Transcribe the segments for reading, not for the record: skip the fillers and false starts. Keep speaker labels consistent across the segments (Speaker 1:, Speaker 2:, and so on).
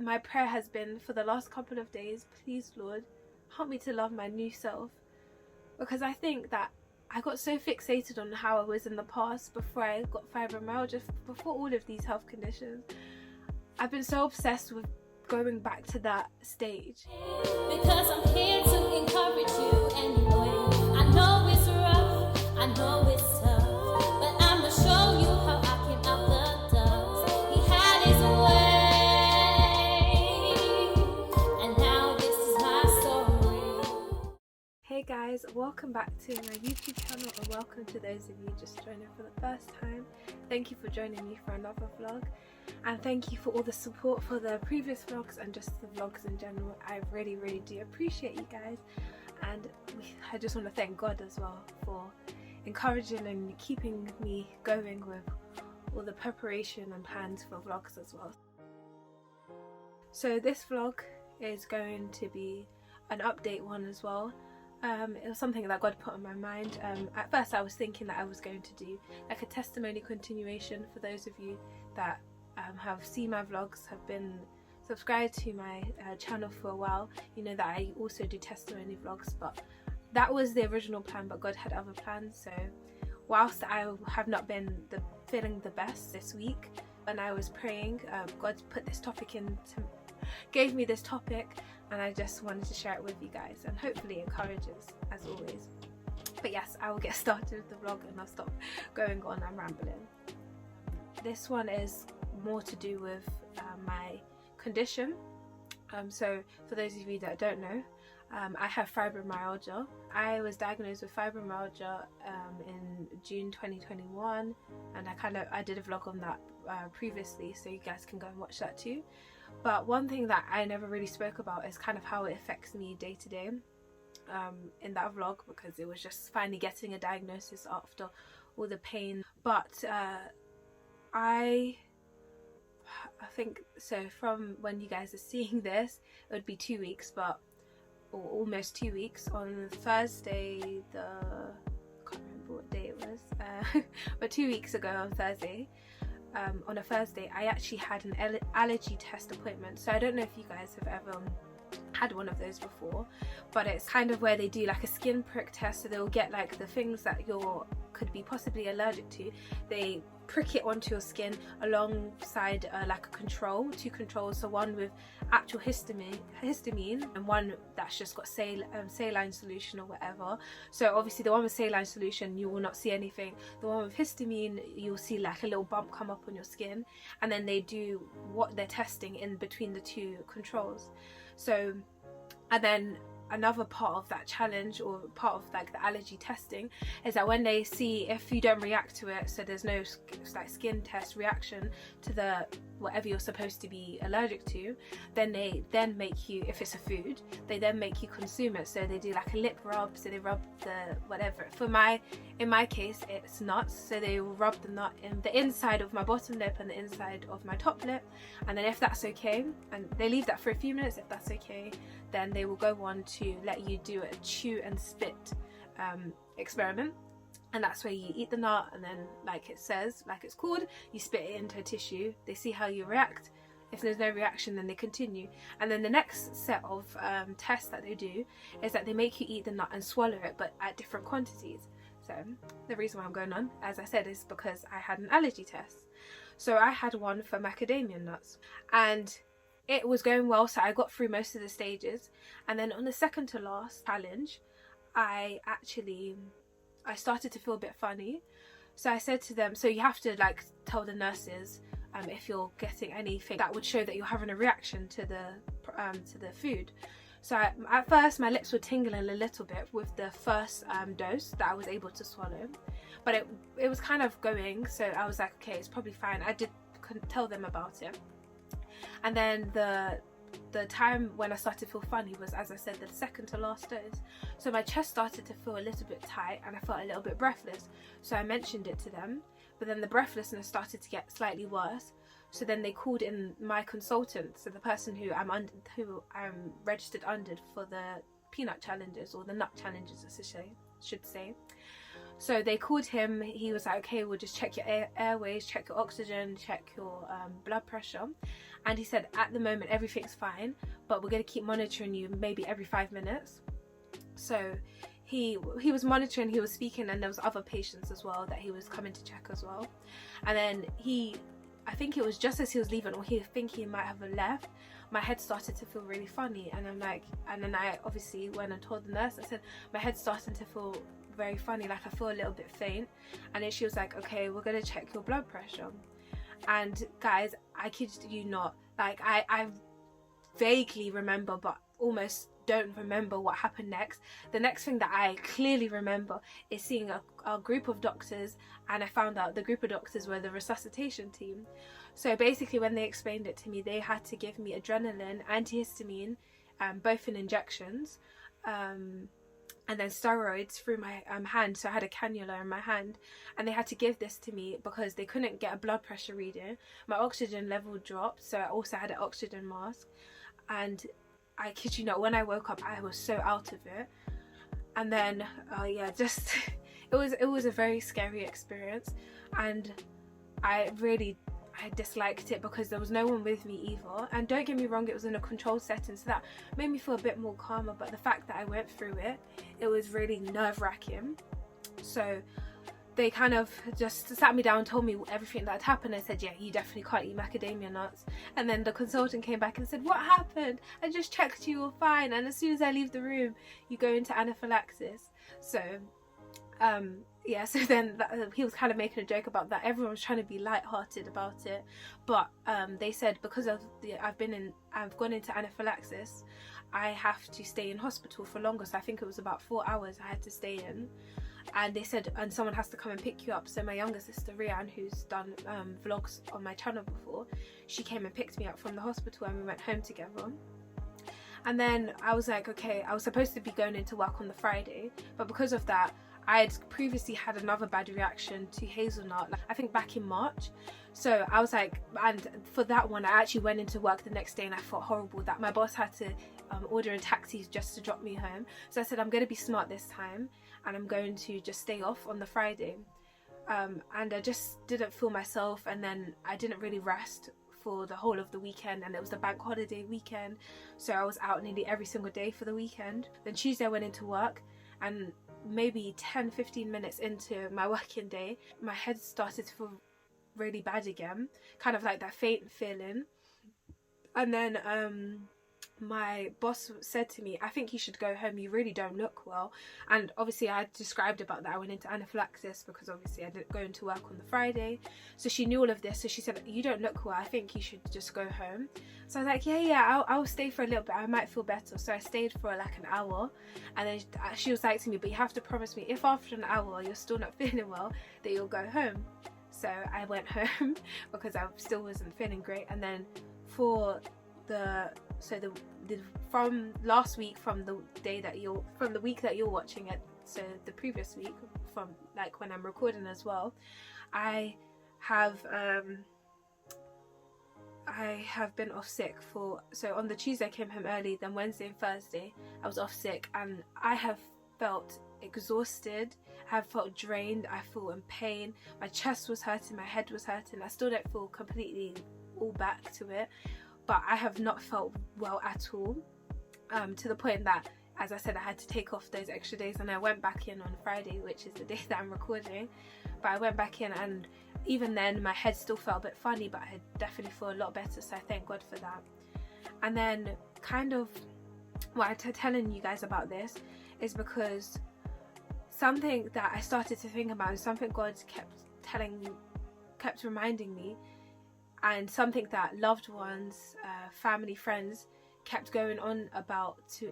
Speaker 1: My prayer has been for the last couple of days, please Lord, help me to love my new self, because I think that I got so fixated on how I was in the past before I got fibromyalgia, before all of these health conditions. I've been so obsessed with going back to that stage.
Speaker 2: Because I'm here to encourage you anyway. I know it's rough, I know it's tough, but I'ma show you how I came out the dust. He had his way, and now this is my story.
Speaker 1: Hey guys, welcome back to my YouTube channel, and welcome to those of you just joining for the first time. Thank you for joining me for another vlog, and thank you for all the support for the previous vlogs and just the vlogs in general. I really do appreciate you guys, and I just want to thank God as well for encouraging and keeping me going with all the preparation and plans for vlogs as well. So this vlog is going to be an update one as well. It was something that God put on my mind. At first I was thinking that I was going to do like a testimony continuation. For those of you that have seen my vlogs, have been subscribed to my channel for a while, you know that I also do testimony vlogs, but that was the original plan, but God had other plans. So whilst I have not been feeling the best this week, when I was praying, God put this topic gave me this topic, and I just wanted to share it with you guys, and hopefully encourages as always. But yes, I will get started with the vlog and I'll stop going on and rambling. This one is more to do with my condition. So for those of you that don't know, I have fibromyalgia. I was diagnosed with fibromyalgia in June 2021, and I did a vlog on that previously, so you guys can go and watch that too. But one thing that I never really spoke about is kind of how it affects me day to day in that vlog, because it was just finally getting a diagnosis after all the pain. But I think, so from when you guys are seeing this, it would be 2 weeks, or almost 2 weeks. On Thursday, I can't remember what day it was, but 2 weeks ago on Thursday, on a Thursday, I actually had an allergy test appointment. So I don't know if you guys have ever had one of those before, but it's kind of where they do like a skin prick test. So they'll get like the things that could be possibly allergic to, they prick it onto your skin alongside like two controls, so one with actual histamine and one that's just got saline solution or whatever. So obviously the one with saline solution, you will not see anything. The one with histamine, you'll see like a little bump come up on your skin, and then they do what they're testing in between the two controls. So, and then another part of that challenge, or part of like the allergy testing, is that when they see if you don't react to it, so there's no like skin test reaction to the whatever you're supposed to be allergic to, then they make you, if it's a food, they then make you consume it. So they do like a lip rub, so they rub the whatever. In my case, it's nuts, so they will rub the nut in the inside of my bottom lip and the inside of my top lip, and then if that's okay, and they leave that for a few minutes, if that's okay, then they will go on to let you do a chew and spit experiment. And that's where you eat the nut, and then like it's called, you spit it into a tissue. They see how you react. If there's no reaction, then they continue. And then the next set of tests that they do is that they make you eat the nut and swallow it, but at different quantities. So the reason why I'm going on, as I said, is because I had an allergy test. So I had one for macadamia nuts, and it was going well, so I got through most of the stages. And then on the second to last challenge, I started to feel a bit funny. So I said to them, so you have to like tell the nurses if you're getting anything that would show that you're having a reaction to the food. So at first my lips were tingling a little bit with the first dose that I was able to swallow, but it was kind of going, so I was like, okay, it's probably fine. I couldn't tell them about it. And then the time when I started to feel funny was, as I said, the second to last dose. So my chest started to feel a little bit tight, and I felt a little bit breathless. So I mentioned it to them, but then the breathlessness started to get slightly worse. So then they called in my consultant, so the person who I'm registered under for the peanut challenges, or the nut challenges, I should say. So they called him. He was like, okay, we'll just check your airways, check your oxygen, check your blood pressure. and he said at the moment everything's fine, but we're going to keep monitoring you maybe every 5 minutes. So he was monitoring, he was speaking, and there was other patients as well that he was coming to check as well. And then I think it was just as he was leaving, or he might have left, my head started to feel really funny, and I'm like, and then I obviously went and told the nurse. I said my head's starting to feel very funny, like I feel a little bit faint. And then she was like, okay, we're gonna check your blood pressure. And guys, I kid you not, like I vaguely remember, but almost don't remember what happened next. The next thing that I clearly remember is seeing a group of doctors, and I found out the group of doctors were the resuscitation team. So basically when they explained it to me, they had to give me adrenaline, antihistamine, both in injections, and then steroids through my hand. So I had a cannula in my hand, and they had to give this to me because they couldn't get a blood pressure reading. My oxygen level dropped, so I also had an oxygen mask. And I kid you not, when I woke up, I was so out of it. And then yeah, just it was a very scary experience, and I disliked it because there was no one with me either. And don't get me wrong, it was in a controlled setting, so that made me feel a bit more calmer, but the fact that I went through it was really nerve-wracking. So they kind of just sat me down, told me everything that had happened. I said, yeah, you definitely can't eat macadamia nuts. And then the consultant came back and said, what happened? I just checked, you were fine, and as soon as I leave the room you go into anaphylaxis. So yeah, so then he was kind of making a joke about that. Everyone was trying to be light-hearted about it, but they said because of I've gone into anaphylaxis, I have to stay in hospital for longer. So I think it was about 4 hours I had to stay in, and they said, and someone has to come and pick you up. So my younger sister Rianne, who's done vlogs on my channel before, she came and picked me up from the hospital, and we went home together. And then I was like, okay, I was supposed to be going into work on the Friday, but because of that, I had previously had another bad reaction to hazelnut, I think back in March. So I was like, and for that one, I actually went into work the next day, and I felt horrible that my boss had to order in taxis just to drop me home. So I said, I'm going to be smart this time, and I'm going to just stay off on the Friday. And I just didn't feel myself, and then I didn't really rest for the whole of the weekend, and it was the bank holiday weekend, so I was out nearly every single day for the weekend. Then Tuesday I went into work, and maybe 10-15 minutes into my working day, my head started to feel really bad again, kind of like that faint feeling. And then my boss said to me, I think you should go home, you really don't look well. And obviously I described about that I went into anaphylaxis because obviously I didn't go into work on the Friday, so she knew all of this. So she said, you don't look well, I think you should just go home. So I was like, yeah, I'll stay for a little bit, I might feel better. So I stayed for like an hour, and then she was like to me, but you have to promise me if after an hour you're still not feeling well, that you'll go home. So I went home because I still wasn't feeling great. And then for from last week, from the week that you're watching it, so the previous week, from like when I'm recording as well, I have been off sick so on the Tuesday I came home early, then Wednesday and Thursday I was off sick, and I have felt exhausted, I have felt drained, I feel in pain, my chest was hurting, my head was hurting. I still don't feel completely all back to it, but I have not felt well at all, to the point that, as I said, I had to take off those extra days, and I went back in on Friday, which is the day that I'm recording. But I went back in, and even then my head still felt a bit funny, but I definitely feel a lot better, so I thank God for that. And then kind of why I'm telling you guys about this is because something that I started to think about, and something God kept reminding me, and something that loved ones, family, friends kept going on about to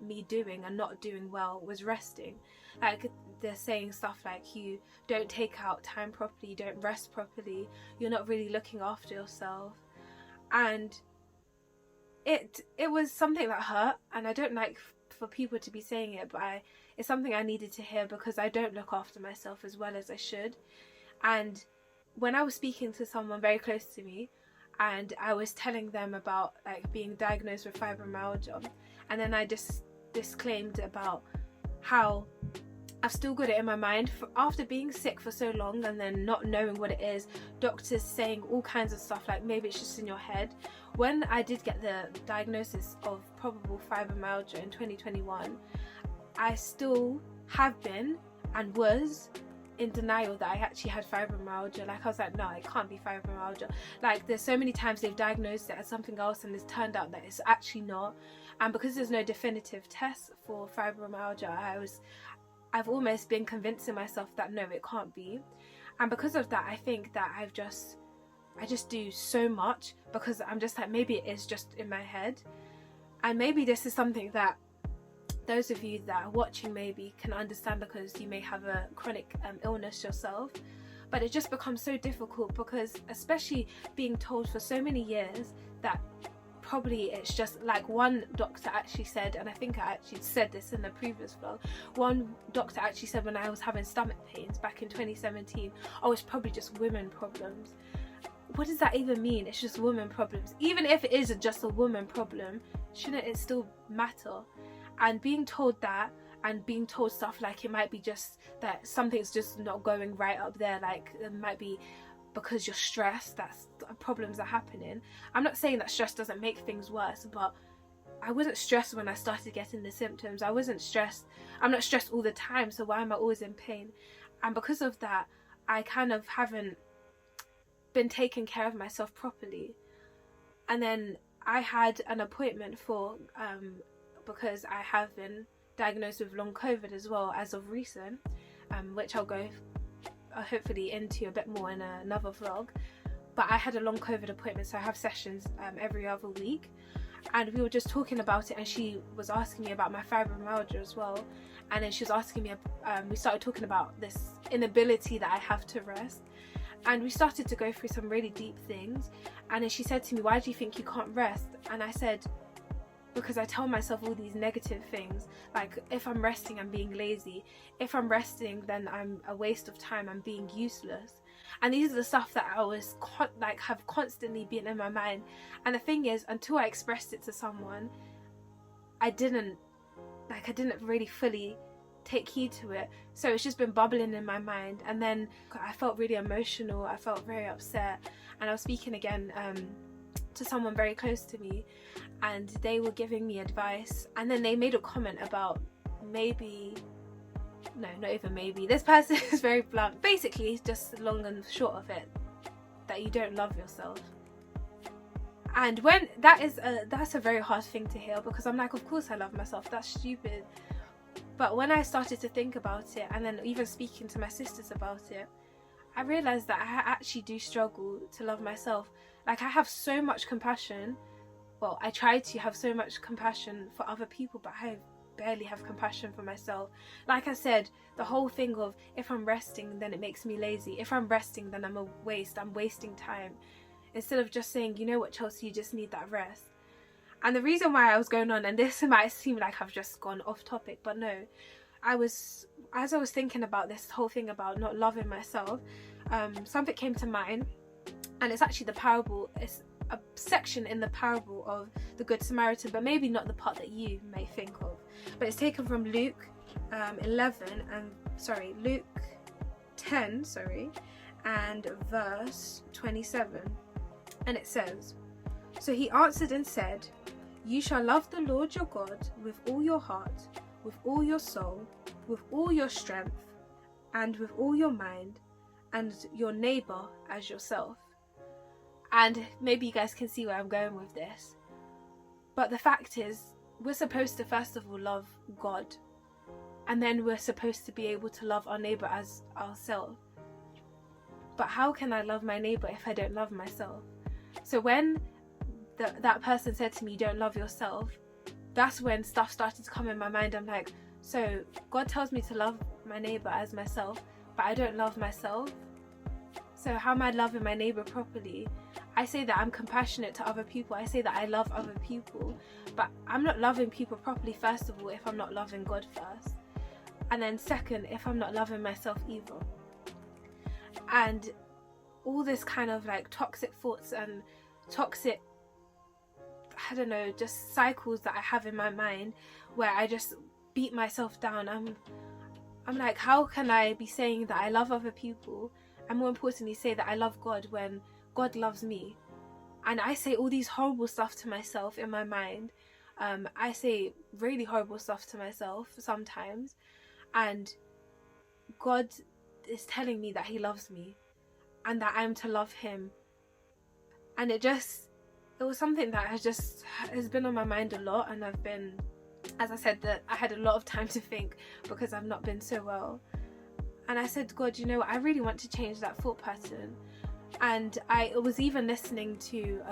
Speaker 1: me doing and not doing well, was resting. Like they're saying stuff like, you don't take out time properly, you don't rest properly, you're not really looking after yourself. And it was something that hurt, and I don't like for people to be saying it, but it's something I needed to hear, because I don't look after myself as well as I should. And when I was speaking to someone very close to me, and I was telling them about like being diagnosed with fibromyalgia, and then I just disclaimed about how I've still got it in my mind after being sick for so long and then not knowing what it is, doctors saying all kinds of stuff like maybe it's just in your head. When I did get the diagnosis of probable fibromyalgia in 2021, I still have been and was in denial that I actually had fibromyalgia. Like, I was like, no, it can't be fibromyalgia. Like, there's so many times they've diagnosed it as something else and it's turned out that it's actually not. And because there's no definitive test for fibromyalgia, I've almost been convincing myself that no, it can't be. And because of that, I think that I just do so much because I'm just like, maybe it is just in my head. And maybe this is something that those of you that are watching maybe can understand, because you may have a chronic illness yourself. But it just becomes so difficult because, especially being told for so many years that probably it's just like, one doctor actually said, and I think I actually said this in the previous vlog, one doctor actually said when I was having stomach pains back in 2017, oh, it's probably just women problems. What does that even mean? It's just women problems. Even if it is just a woman problem, shouldn't it still matter? And being told that, and being told stuff like it might be just that something's just not going right up there, like it might be because you're stressed, that's problems are happening. I'm not saying that stress doesn't make things worse, but I wasn't stressed when I started getting the symptoms. I wasn't stressed. I'm not stressed all the time, so why am I always in pain? And because of that, I kind of haven't been taking care of myself properly. And then I had an appointment for because I have been diagnosed with long COVID as well as of recent, which I'll go hopefully into a bit more in another vlog. But I had a long COVID appointment, so I have sessions every other week, and we were just talking about it, and she was asking me about my fibromyalgia as well. And then she was asking me, we started talking about this inability that I have to rest, and we started to go through some really deep things. And then she said to me, why do you think you can't rest? And I said, because I tell myself all these negative things, like if I'm resting, I'm being lazy. If I'm resting, then I'm a waste of time, I'm being useless. And these are the stuff that I was have constantly been in my mind. And the thing is, until I expressed it to someone, I didn't really fully take heed to it. So it's just been bubbling in my mind. And then I felt really emotional, I felt very upset, and I was speaking again to someone very close to me, and they were giving me advice, and then they made a comment about not even maybe, this person is very blunt, basically just long and short of it, that you don't love yourself. And when that's a very hard thing to hear, because I'm like, of course I love myself, that's stupid. But when I started to think about it, and then even speaking to my sisters about it, I realised that I actually do struggle to love myself. Like, I have so much compassion, well, I try to have so much compassion for other people, but I barely have compassion for myself. Like I said, the whole thing of if I'm resting, then it makes me lazy. If I'm resting, then I'm wasting time. Instead of just saying, you know what, Chelsea, you just need that rest. And the reason why I was going on, and this might seem like I've just gone off topic, but no, as I was thinking about this whole thing about not loving myself, something came to mind, and it's actually the parable. It's a section in the parable of the Good Samaritan, but maybe not the part that you may think of. But it's taken from Luke 10, and verse 27, and it says, "So he answered and said, you shall love the Lord your God with all your heart, with all your soul, with all your strength, and with all your mind, and your neighbour as yourself." And maybe you guys can see where I'm going with this, but the fact is, we're supposed to first of all love God, and then we're supposed to be able to love our neighbour as ourselves. But how can I love my neighbour if I don't love myself? So when that person said to me, you don't love yourself, that's when stuff started to come in my mind. I'm like, so God tells me to love my neighbour as myself, but I don't love myself. So how am I loving my neighbour properly? I say that I'm compassionate to other people, I say that I love other people, but I'm not loving people properly, first of all, if I'm not loving God first, and then second, if I'm not loving myself either. And all this kind of like toxic thoughts and toxic, I don't know, just cycles that I have in my mind where I just beat myself down. I'm like, how can I be saying that I love other people and more importantly say that I love God when God loves me? And I say all these horrible stuff to myself in my mind. I say really horrible stuff to myself sometimes, and God is telling me that he loves me and that I'm to love him. And it was something that has been on my mind a lot, and I've been, as I said, that I had a lot of time to think because I've not been so well. And I said, God, you know what, I really want to change that thought pattern. And I was even listening to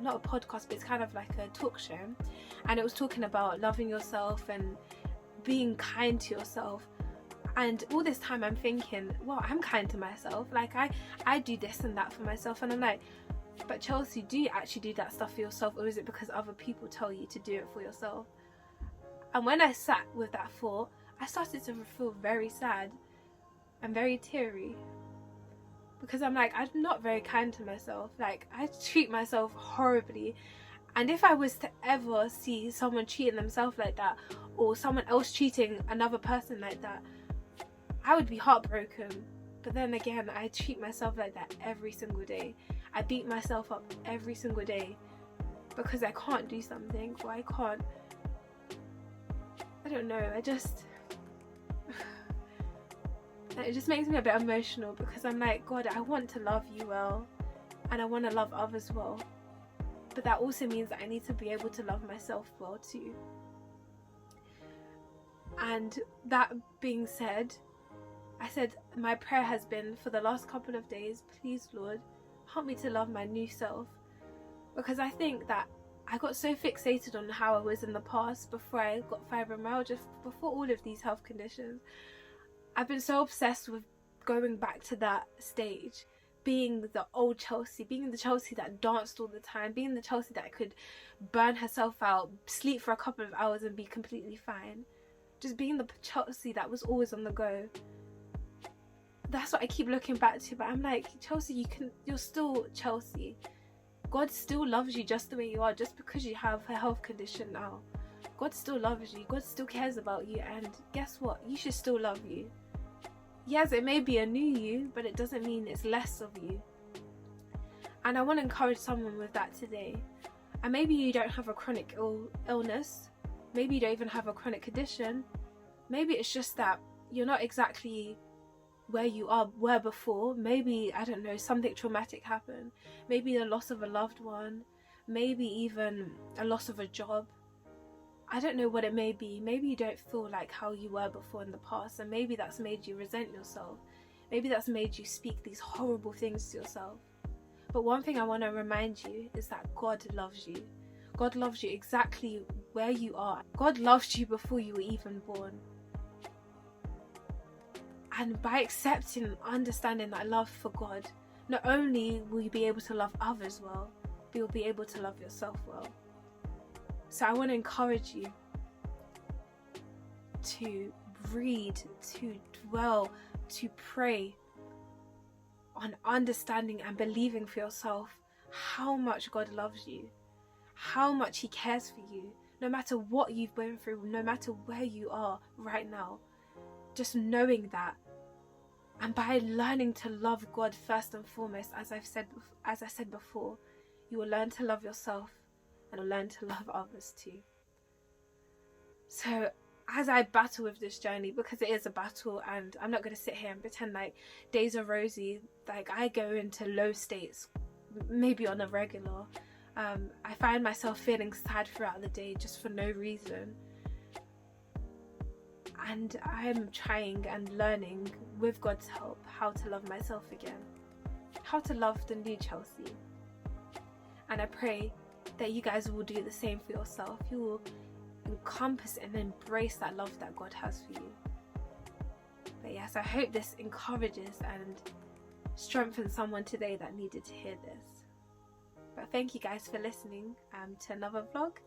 Speaker 1: not a podcast, but it's kind of like a talk show, and it was talking about loving yourself and being kind to yourself. And all this time I'm thinking, well, I'm kind to myself, like I do this and that for myself. And I'm like, but Chelsea, do you actually do that stuff for yourself, or is it because other people tell you to do it for yourself? And when I sat with that thought, I started to feel very sad and very teary, because I'm like, I'm not very kind to myself. Like, I treat myself horribly. And if I was to ever see someone treating themselves like that, or someone else treating another person like that, I would be heartbroken. But then again, I treat myself like that every single day. I beat myself up every single day because I can't do something, or I can't, I don't know, it just makes me a bit emotional, because I'm like, God, I want to love you well, and I want to love others well, but that also means that I need to be able to love myself well too. And that being said, I said, my prayer has been for the last couple of days, please Lord, help me to love my new self. Because I think that I got so fixated on how I was in the past before I got fibromyalgia, before all of these health conditions. I've been so obsessed with going back to that stage, being the old Chelsea, being the Chelsea that danced all the time, being the Chelsea that could burn herself out, sleep for a couple of hours and be completely fine. Just being the Chelsea that was always on the go. That's what I keep looking back to, but I'm like, Chelsea, you're still Chelsea. God still loves you just the way you are, just because you have a health condition now. God still loves you, God still cares about you, and guess what? You should still love you. Yes, it may be a new you, but it doesn't mean it's less of you. And I want to encourage someone with that today. And maybe you don't have a chronic illness, maybe you don't even have a chronic condition, maybe it's just that you're not exactly where you were before. Maybe, I don't know, something traumatic happened, maybe the loss of a loved one, maybe even a loss of a job. I don't know what it may be. Maybe you don't feel like how you were before in the past, and maybe that's made you resent yourself. Maybe that's made you speak these horrible things to yourself. But one thing I want to remind you is that God loves you. God loves you exactly where you are. God loved you before you were even born. And by accepting and understanding that love for God, not only will you be able to love others well, but you'll be able to love yourself well. So I want to encourage you to read, to dwell, to pray on understanding and believing for yourself how much God loves you, how much he cares for you, no matter what you've been through, no matter where you are right now. Just knowing that, and by learning to love God first and foremost, as I said before, you will learn to love yourself and will learn to love others too. So as I battle with this journey, because it is a battle, and I'm not going to sit here and pretend like days are rosy, like I go into low states maybe on a regular. I find myself feeling sad throughout the day just for no reason. And I'm trying and learning with God's help how to love myself again, how to love the new Chelsea. And I pray that you guys will do the same for yourself. You will encompass and embrace that love that God has for you. But yes, I hope this encourages and strengthens someone today that needed to hear this. But thank you guys for listening to another vlog,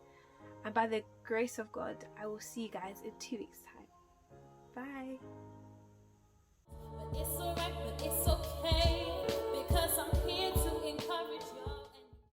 Speaker 1: and by the grace of God, I will see you guys in 2 weeks time. Bye.
Speaker 2: But it's alright, but it's okay.